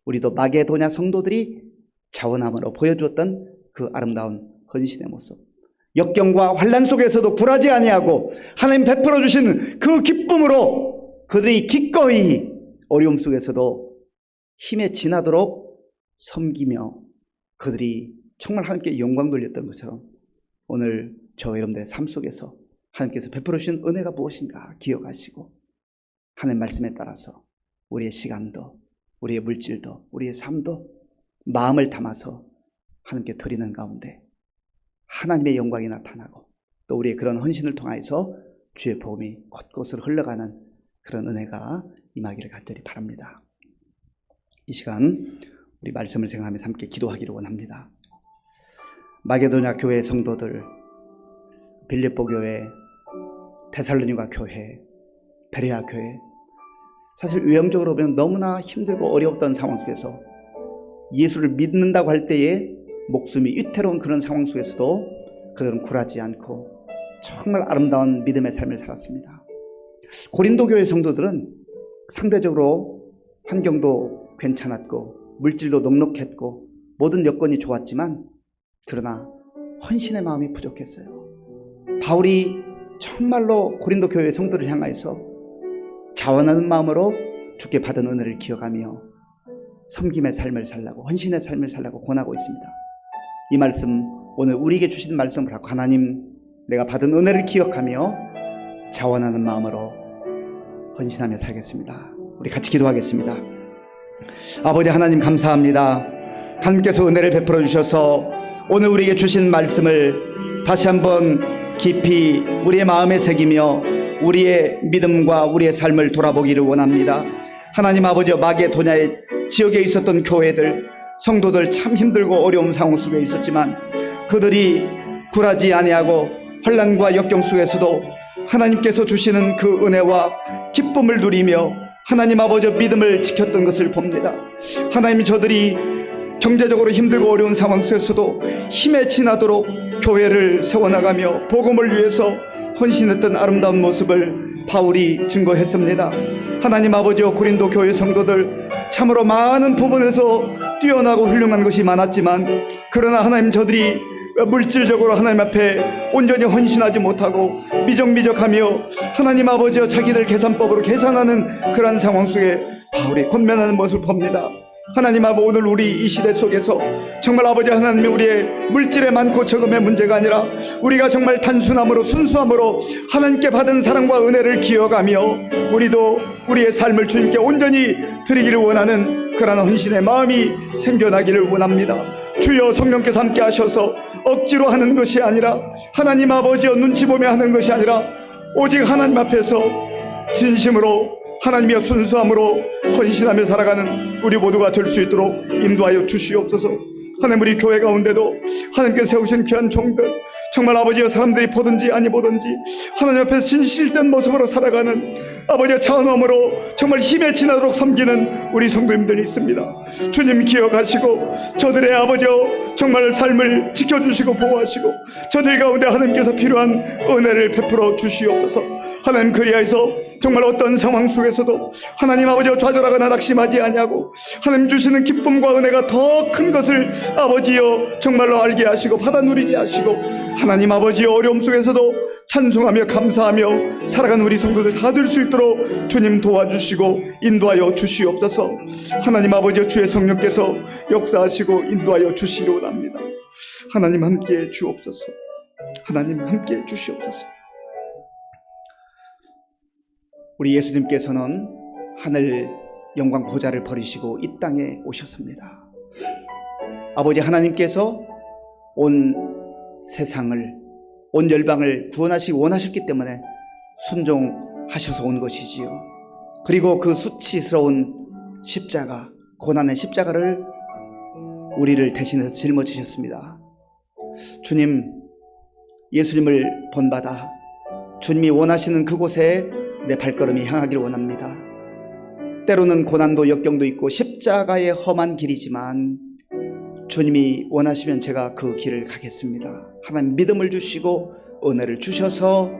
우리도 마게도냐 성도들이 자원함으로 보여주었던 그 아름다운 헌신의 모습, 역경과 환난 속에서도 굴하지 아니하고 하나님 베풀어 주신 그 기쁨으로 그들이 기꺼이 어려움 속에서도 힘에 지나도록 섬기며 그들이 정말 하나님께 영광 돌렸던 것처럼 오늘 저와 여러분들의 삶 속에서 하나님께서 베풀어 주신 은혜가 무엇인가 기억하시고 하나님 말씀에 따라서 우리의 시간도, 우리의 물질도, 우리의 삶도 마음을 담아서 하나님께 드리는 가운데 하나님의 영광이 나타나고 또 우리의 그런 헌신을 통하여서 주의 복음이 곳곳으로 흘러가는 그런 은혜가 임하기를 간절히 바랍니다. 이 시간 우리 말씀을 생각하면서 함께 기도하기를 원합니다. 마게도냐 교회 성도들, 빌립보 교회, 데살로니가 교회, 베레아 교회, 사실 외형적으로 보면 너무나 힘들고 어려웠던 상황 속에서 예수를 믿는다고 할 때에 목숨이 위태로운 그런 상황 속에서도 그들은 굴하지 않고 정말 아름다운 믿음의 삶을 살았습니다. 고린도 교회 성도들은 상대적으로 환경도 괜찮았고 물질도 넉넉했고 모든 여건이 좋았지만 그러나 헌신의 마음이 부족했어요. 바울이 정말로 고린도 교회 성도를 향하여서 자원하는 마음으로 주께 받은 은혜를 기억하며 섬김의 삶을 살라고, 헌신의 삶을 살라고 권하고 있습니다. 이 말씀, 오늘 우리에게 주신 말씀을 하고 하나님, 내가 받은 은혜를 기억하며 자원하는 마음으로 헌신하며 살겠습니다. 우리 같이 기도하겠습니다. 아버지 하나님 감사합니다. 하나님께서 은혜를 베풀어 주셔서 오늘 우리에게 주신 말씀을 다시 한번 깊이 우리의 마음에 새기며 우리의 믿음과 우리의 삶을 돌아보기를 원합니다. 하나님 아버지, 마게도냐의 지역에 있었던 교회들, 성도들 참 힘들고 어려운 상황 속에 있었지만 그들이 굴하지 아니하고 환난과 역경 속에서도 하나님께서 주시는 그 은혜와 기쁨을 누리며 하나님 아버지 믿음을 지켰던 것을 봅니다. 하나님, 저들이 경제적으로 힘들고 어려운 상황 속에서도 힘에 지나도록 교회를 세워나가며 복음을 위해서 헌신했던 아름다운 모습을 바울이 증거했습니다. 하나님 아버지, 고린도 교회 성도들 참으로 많은 부분에서 뛰어나고 훌륭한 것이 많았지만 그러나 하나님, 저들이 물질적으로 하나님 앞에 온전히 헌신하지 못하고 미적미적하며 하나님 아버지여 자기들 계산법으로 계산하는 그러한 상황 속에 바울이 권면하는 모습을 봅니다. 하나님 아버지, 오늘 우리 이 시대 속에서 정말 아버지 하나님이 우리의 물질의 많고 적음의 문제가 아니라 우리가 정말 단순함으로 순수함으로 하나님께 받은 사랑과 은혜를 기억하며 우리도 우리의 삶을 주님께 온전히 드리기를 원하는 그러한 헌신의 마음이 생겨나기를 원합니다. 주여, 성령께서 함께 하셔서 억지로 하는 것이 아니라 하나님 아버지여 눈치 보며 하는 것이 아니라 오직 하나님 앞에서 진심으로 하나님의 순수함으로 헌신하며 살아가는 우리 모두가 될 수 있도록 인도하여 주시옵소서. 하나님, 우리 교회 가운데도 하나님께서 세우신 귀한 종들, 정말 아버지여 사람들이 보든지 아니 보든지 하나님 앞에서 진실된 모습으로 살아가는 아버지의 차원함으로 정말 힘에 지나도록 섬기는 우리 성도님들이 있습니다. 주님 기억하시고 저들의 아버지여 정말 삶을 지켜주시고 보호하시고 저들 가운데 하나님께서 필요한 은혜를 베풀어 주시옵소서. 하나님, 그리하여서 정말 어떤 상황 속에서도 하나님 아버지여 좌절하거나 낙심하지 아니하고 하나님 주시는 기쁨과 은혜가 더 큰 것을 아버지여 정말로 알게 하시고 받아 누리게 하시고 하나님 아버지여 어려움 속에서도 찬송하며 감사하며 살아가는 우리 성도들 다 될 수 있도록 주님 도와주시고 인도하여 주시옵소서. 하나님 아버지여 주의 성령께서 역사하시고 인도하여 주시기 원합니다. 하나님 함께해 주옵소서. 하나님 함께해 주시옵소서. 우리 예수님께서는 하늘 영광 보좌를 버리시고 이 땅에 오셨습니다. 아버지 하나님께서 온 세상을, 온 열방을 구원하시기 원하셨기 때문에 순종하셔서 온 것이지요. 그리고 그 수치스러운 십자가, 고난의 십자가를 우리를 대신해서 짊어지셨습니다. 주님, 예수님을 본받아 주님이 원하시는 그곳에 내 발걸음이 향하기를 원합니다. 때로는 고난도 역경도 있고 십자가의 험한 길이지만 주님이 원하시면 제가 그 길을 가겠습니다. 하나님 믿음을 주시고 은혜를 주셔서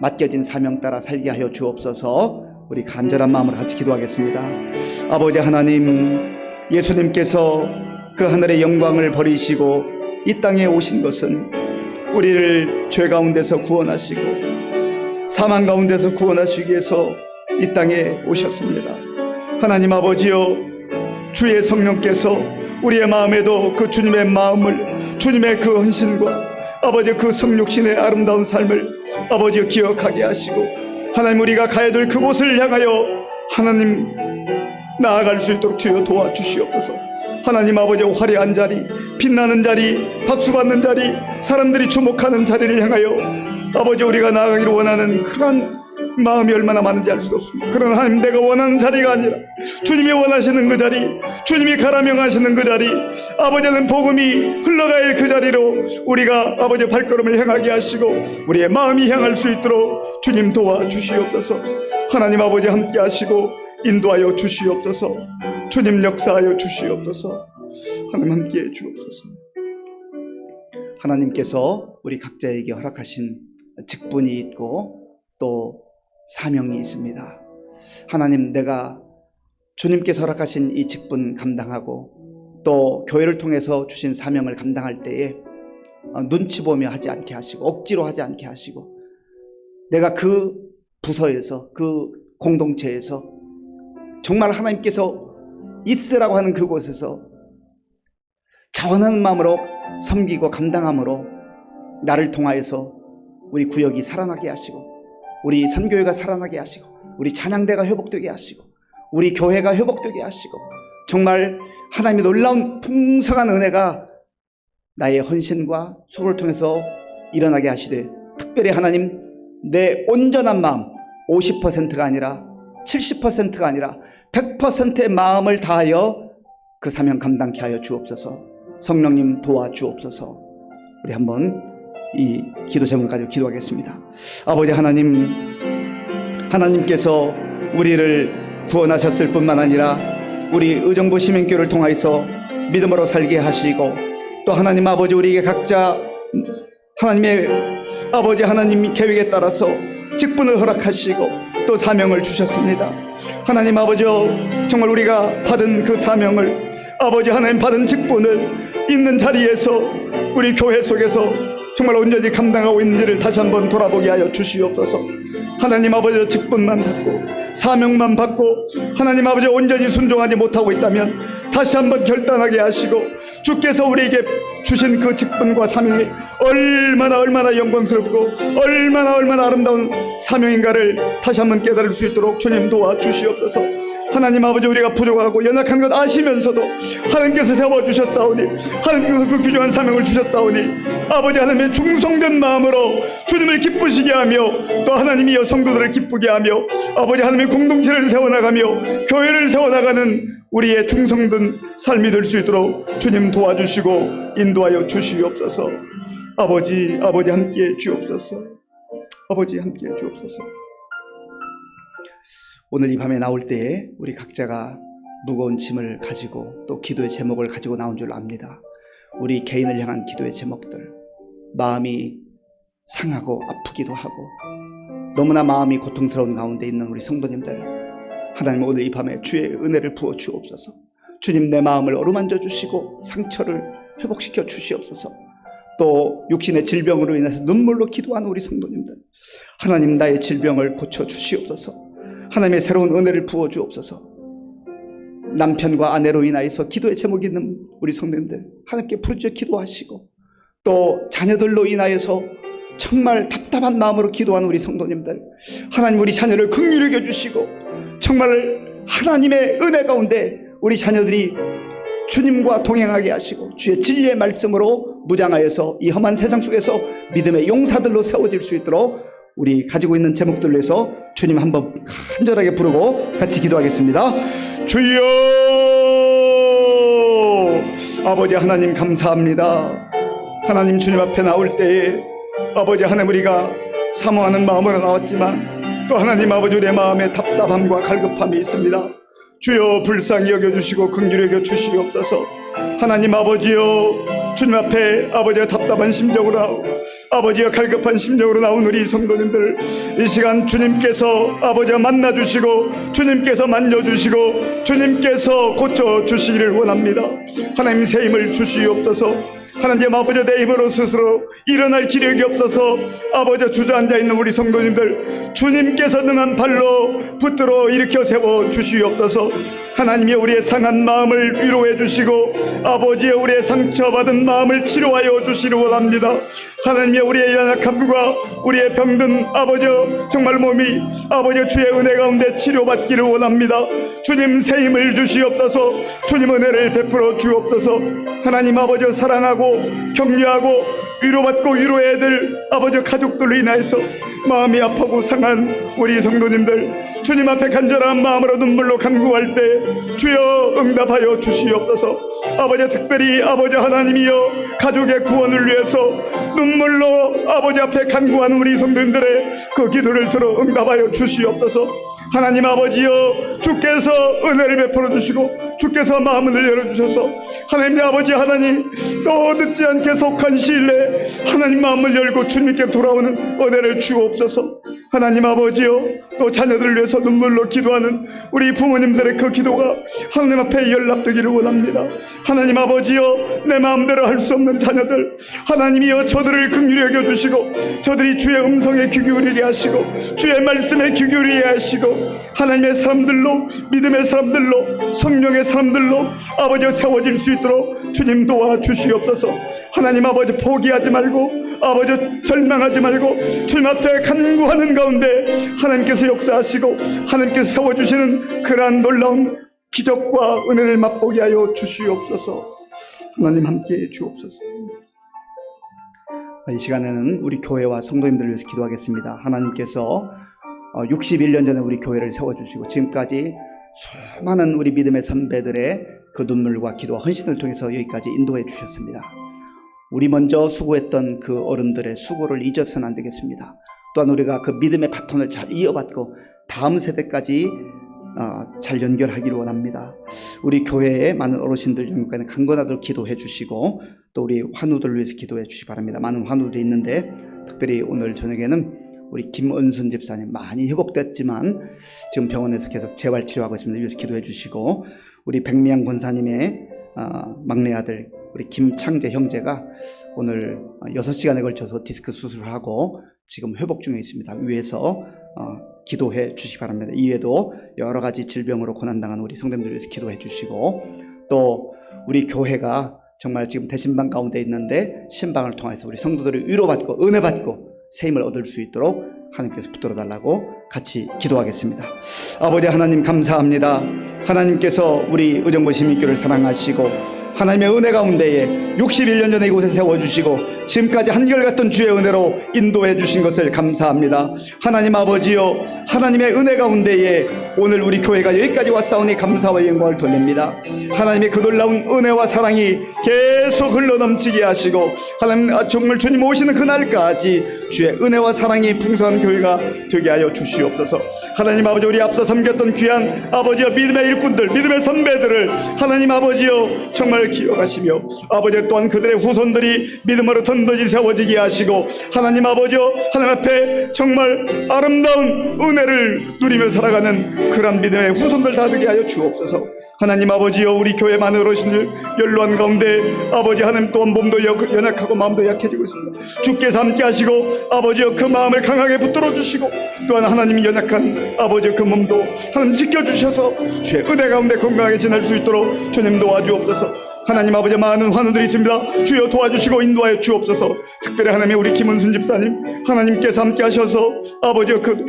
맡겨진 사명 따라 살게 하여 주옵소서. 우리 간절한 마음으로 같이 기도하겠습니다. 아버지 하나님, 예수님께서 그 하늘의 영광을 버리시고 이 땅에 오신 것은 우리를 죄 가운데서 구원하시고 사망 가운데서 구원하시기 위해서 이 땅에 오셨습니다. 하나님 아버지여, 주의 성령께서 우리의 마음에도 그 주님의 마음을, 주님의 그 헌신과 아버지 그 성육신의 아름다운 삶을 아버지 기억하게 하시고, 하나님 우리가 가야 될 그곳을 향하여 하나님 나아갈 수 있도록 주여 도와주시옵소서. 하나님 아버지, 화려한 자리, 빛나는 자리, 박수받는 자리, 사람들이 주목하는 자리를 향하여 아버지 우리가 나아가기를 원하는 그러한 마음이 얼마나 많은지 알 수가 없습니다. 그러나 하나님, 내가 원하는 자리가 아니라 주님이 원하시는 그 자리, 주님이 가라 명하시는 그 자리, 아버지는 복음이 흘러가야 할 그 자리로 우리가 아버지 발걸음을 향하게 하시고 우리의 마음이 향할 수 있도록 주님 도와주시옵소서. 하나님 아버지 함께 하시고 인도하여 주시옵소서. 주님 역사하여 주시옵소서. 하나님 함께해 주옵소서. 하나님께서 우리 각자에게 허락하신 직분이 있고 또 사명이 있습니다. 하나님, 내가 주님께서 허락하신 이 직분 감당하고 또 교회를 통해서 주신 사명을 감당할 때에 눈치 보며 하지 않게 하시고 억지로 하지 않게 하시고, 내가 그 부서에서 그 공동체에서 정말 하나님께서 있으라고 하는 그곳에서 자원하는 마음으로 섬기고 감당함으로 나를 통하여서 우리 구역이 살아나게 하시고 우리 선교회가 살아나게 하시고 우리 찬양대가 회복되게 하시고 우리 교회가 회복되게 하시고, 정말 하나님의 놀라운 풍성한 은혜가 나의 헌신과 수고를 통해서 일어나게 하시되, 특별히 하나님, 내 온전한 마음 50%가 아니라 70%가 아니라 100%의 마음을 다하여 그 사명 감당케 하여 주옵소서. 성령님 도와주옵소서. 우리 한번 이 기도 제목을 가지고 기도하겠습니다. 아버지 하나님, 하나님께서 우리를 구원하셨을 뿐만 아니라 우리 의정부 시민교회를 통하여서 믿음으로 살게 하시고, 또 하나님 아버지 우리에게 각자 하나님의 아버지 하나님 계획에 따라서 직분을 허락하시고 또 사명을 주셨습니다. 하나님 아버지, 정말 우리가 받은 그 사명을, 아버지 하나님 받은 직분을 있는 자리에서 우리 교회 속에서 정말 온전히 감당하고 있는지를 다시 한번 돌아보게 하여 주시옵소서. 하나님 아버지, 직분만 받고 사명만 받고 하나님 아버지 온전히 순종하지 못하고 있다면 다시 한번 결단하게 하시고, 주께서 우리에게 주신 그 직분과 사명이 얼마나 영광스럽고 얼마나 아름다운 사명인가를 다시 한번 깨달을 수 있도록 주님 도와주시옵소서. 하나님 아버지, 우리가 부족하고 연약한 것 아시면서도 하나님께서 세워주셨사오니, 하나님께서 그 귀중한 사명을 주셨사오니, 아버지 하나님의 충성된 마음으로 주님을 기쁘시게 하며 또 하나님이여 성도들을 기쁘게 하며 아버지 하나님의 공동체를 세워나가며 교회를 세워나가는 우리의 충성된 삶이 될 수 있도록 주님 도와주시고 인도하여 주시옵소서. 아버지 함께해 주옵소서. 아버지 함께해 주옵소서. 오늘 이 밤에 나올 때에 우리 각자가 무거운 짐을 가지고 또 기도의 제목을 가지고 나온 줄 압니다. 우리 개인을 향한 기도의 제목들, 마음이 상하고 아프기도 하고 너무나 마음이 고통스러운 가운데 있는 우리 성도님들, 하나님 오늘 이 밤에 주의 은혜를 부어 주옵소서. 주님, 내 마음을 어루만져 주시고 상처를 회복시켜 주시옵소서. 또 육신의 질병으로 인해서 눈물로 기도하는 우리 성도님들, 하나님 나의 질병을 고쳐 주시옵소서. 하나님의 새로운 은혜를 부어 주옵소서. 남편과 아내로 인하여서 기도의 제목이 있는 우리 성도님들, 하나님께 부르짖어 기도하시고, 또 자녀들로 인하여서 정말 답답한 마음으로 기도하는 우리 성도님들, 하나님 우리 자녀를 긍휼히 여겨주시고 정말 하나님의 은혜 가운데 우리 자녀들이 주님과 동행하게 하시고 주의 진리의 말씀으로 무장하여서 이 험한 세상 속에서 믿음의 용사들로 세워질 수 있도록 우리 가지고 있는 제목들로 해서 주님 한번 간절하게 부르고 같이 기도하겠습니다. 주여, 아버지 하나님 감사합니다. 하나님 주님 앞에 나올 때에 아버지 하나님 우리가 사모하는 마음으로 나왔지만 또 하나님 아버지 우리의 마음에 답답함과 갈급함이 있습니다. 주여 불쌍히 여겨주시고 긍휼히 여겨주시옵소서. 하나님 아버지여, 주님 앞에 아버지의 답답한 심정으로 나오고 아버지의 갈급한 심정으로 나온 우리 성도님들, 이 시간 주님께서 아버지와 만나주시고 주님께서 만져주시고 주님께서 고쳐주시기를 원합니다. 하나님 새 힘을 주시옵소서. 하나님 아버지 내 힘으로 스스로 일어날 기력이 없어서 아버지 주저앉아 있는 우리 성도님들, 주님께서 능한 발로 붙들어 일으켜 세워 주시옵소서. 하나님이 우리의 상한 마음을 위로해 주시고 아버지의 우리의 상처받은 마음을 치료하여 주시길 원합니다. 하나님의 우리의 연약함과 우리의 병든 아버지 정말 몸이 아버지 주의 은혜 가운데 치료받기를 원합니다. 주님 새 힘을 주시옵소서. 주님 은혜를 베풀어 주옵소서. 하나님 아버지 사랑하고 격려하고 위로받고 위로해야 될 아버지 가족들로 인하여서 마음이 아프고 상한 우리 성도님들, 주님 앞에 간절한 마음으로 눈물로 간구할 때 주여 응답하여 주시옵소서. 아버지 특별히 아버지 하나님이여 가족의 구원을 위해서 눈물로 아버지 앞에 간구하는 우리 성도님들의 그 기도를 들어 응답하여 주시옵소서. 하나님 아버지여 주께서 은혜를 베풀어 주시고 주께서 마음을 열어주셔서 하나님 아버지 하나님 또 늦지 않게 속한 시일 내에 하나님 마음을 열고 주님께 돌아오는 은혜를 주옵소서. 하나님 아버지여 또 자녀들을 위해서 눈물로 기도하는 우리 부모님들의 그 기도가 하나님 앞에 연락되기를 원합니다. 하나님 아버지여 내 마음대로 할 수 없는 자녀들, 하나님이여 저들을 긍휼히 여겨주시고 저들이 주의 음성에 귀 기울이게 하시고 주의 말씀에 귀 기울이게 하시고 하나님의 사람들로, 믿음의 사람들로, 성령의 사람들로 아버지 세워질 수 있도록 주님 도와주시옵소서. 하나님 아버지 포기하지 말고 아버지 절망하지 말고 주님 앞에 간구하는 가운데 하나님께서 역사하시고 하나님께서 세워주시는 그러한 놀라운 기적과 은혜를 맛보게 하여 주시옵소서. 하나님 함께해 주옵소서. 이 시간에는 우리 교회와 성도님들을 위해서 기도하겠습니다. 하나님께서 61년 전에 우리 교회를 세워주시고 지금까지 수많은 우리 믿음의 선배들의 그 눈물과 기도와 헌신을 통해서 여기까지 인도해 주셨습니다. 우리 먼저 수고했던 그 어른들의 수고를 잊어서는 안 되겠습니다. 또한 우리가 그 믿음의 바톤을 잘 이어받고 다음 세대까지 잘 연결하기를 원합니다. 우리 교회의 많은 어르신들 영육간에 강건하도록 기도해 주시고 또 우리 환우들을 위해서 기도해 주시기 바랍니다. 많은 환우들이 있는데 특별히 오늘 저녁에는 우리 김은순 집사님 많이 회복됐지만 지금 병원에서 계속 재활치료하고 있습니다. 위해서 기도해 주시고 우리 백미양 권사님의 막내 아들 우리 김창재 형제가 오늘 6시간에 걸쳐서 디스크 수술을 하고 지금 회복 중에 있습니다. 위에서 기도해 주시기 바랍니다. 이외에도 여러 가지 질병으로 고난당한 우리 성도님들 위해서 기도해 주시고 또 우리 교회가 정말 지금 대신방 가운데 있는데 신방을 통해서 우리 성도들이 위로받고 은혜받고 새 힘을 얻을 수 있도록 하나님께서 붙들어 달라고 같이 기도하겠습니다. 아버지 하나님 감사합니다. 하나님께서 우리 의정부 시민교회를 사랑하시고 하나님의 은혜 가운데에 61년 전에 이곳에 세워주시고 지금까지 한결같은 주의 은혜로 인도해 주신 것을 감사합니다. 하나님 아버지여 하나님의 은혜 가운데에 오늘 우리 교회가 여기까지 왔사오니 감사와 영광을 돌립니다. 하나님의 그 놀라운 은혜와 사랑이 계속 흘러넘치게 하시고 하나님 정말 주님 오시는 그날까지 주의 은혜와 사랑이 풍성한 교회가 되게 하여 주시옵소서. 하나님 아버지 우리 앞서 섬겼던 귀한 아버지여 믿음의 일꾼들 믿음의 선배들을 하나님 아버지여 정말 기억하시며 아버지 또한 그들의 후손들이 믿음으로 든든히 세워지게 하시고 하나님 아버지여 하나님 앞에 정말 아름다운 은혜를 누리며 살아가는 그런 믿음의 후손들 다 되게 하여 주옵소서. 하나님 아버지여 우리 교회 많은 어르신들 연로한 가운데 아버지 하나님 또한 몸도 연약하고 마음도 약해지고 있습니다. 주께서 함께 하시고 아버지여 그 마음을 강하게 붙들어 주시고 또한 하나님이 연약한 아버지여 그 몸도 하나님 지켜주셔서 주의 은혜 가운데 건강하게 지낼 수 있도록 주님 도와주옵소서. 하나님 아버지 많은 환우들이 있습니다. 주여 도와주시고 인도하여 주옵소서. 특별히 하나님의 우리 김은순 집사님 하나님께서 함께 하셔서 아버지여 그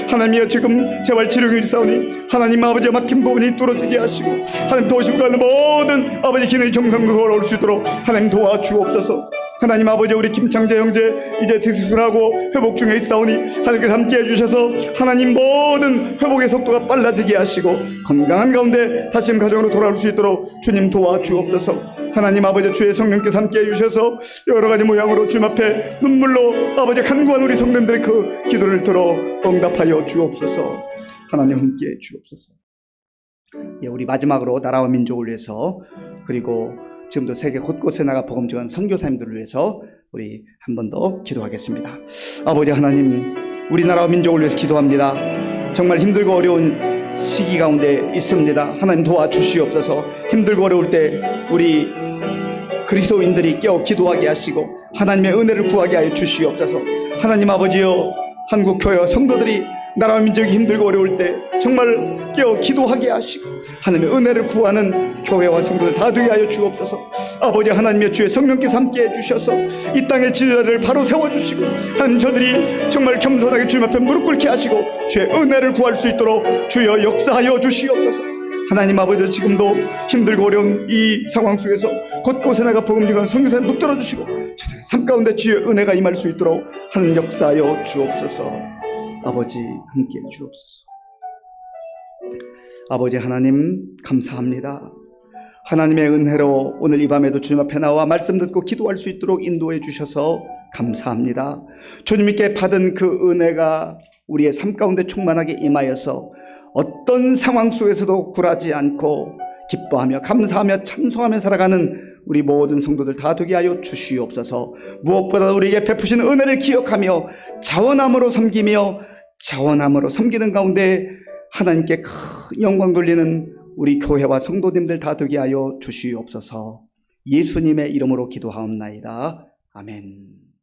하나님이여 지금 재활치료 있사오니 하나님 아버지의 막힌 부분이 뚫어지게 하시고 하나님 도우심을 받는 모든 아버지 기능이 정상으로 돌아올 수 있도록 하나님 도와주옵소서. 하나님 아버지 우리 김창재 형제 이제 수술하고 회복 중에 있사오니 하나님께서 함께 해주셔서 하나님 모든 회복의 속도가 빨라지게 하시고 건강한 가운데 다시 가정으로 돌아올 수 있도록 주님 도와주옵소서. 하나님 아버지 주의 성령께서 함께 해주셔서 여러가지 모양으로 주님 앞에 눈물로 아버지 간구한 우리 성도님들의 그 기도를 들어 응답하여 주옵소서. 하나님 함께 주옵소서. 우리 마지막으로 나라와 민족을 위해서 그리고 지금도 세계 곳곳에 나가 복음 전하는 선교사님들을 위해서 우리 한 번 더 기도하겠습니다. 아버지 하나님, 우리나라와 민족을 위해서 기도합니다. 정말 힘들고 어려운 시기 가운데 있습니다. 하나님 도와주시옵소서. 힘들고 어려울 때 우리 그리스도인들이 깨어 기도하게 하시고 하나님의 은혜를 구하게 하여 주시옵소서. 하나님 아버지여, 한국 교회와 성도들이 나라와 민족이 힘들고 어려울 때 정말 깨어 기도하게 하시고 하나님의 은혜를 구하는 교회와 성도들 다 되게 하여 주옵소서. 아버지 하나님의 주의 성령께서 함께 해주셔서 이 땅의 지도자들을 바로 세워주시고 하나님 저들이 정말 겸손하게 주님 앞에 무릎 꿇게 하시고 주의 은혜를 구할 수 있도록 주여 역사하여 주시옵소서. 하나님 아버지 지금도 힘들고 어려운 이 상황 속에서 곳곳에 나가 복음 전하는 선교사님 붙들어 주시고 삶 가운데 주의 은혜가 임할 수 있도록 하나님 역사하여 주옵소서. 아버지 함께 주옵소서. 아버지 하나님 감사합니다. 하나님의 은혜로 오늘 이 밤에도 주님 앞에 나와 말씀 듣고 기도할 수 있도록 인도해 주셔서 감사합니다. 주님께 받은 그 은혜가 우리의 삶 가운데 충만하게 임하여서 어떤 상황 속에서도 굴하지 않고 기뻐하며 감사하며 찬송하며 살아가는 우리 모든 성도들 다 되게 하여 주시옵소서. 무엇보다 우리에게 베푸신 은혜를 기억하며 자원함으로 섬기며 자원함으로 섬기는 가운데 하나님께 큰 영광 돌리는 우리 교회와 성도님들 다 되게 하여 주시옵소서. 예수님의 이름으로 기도하옵나이다. 아멘.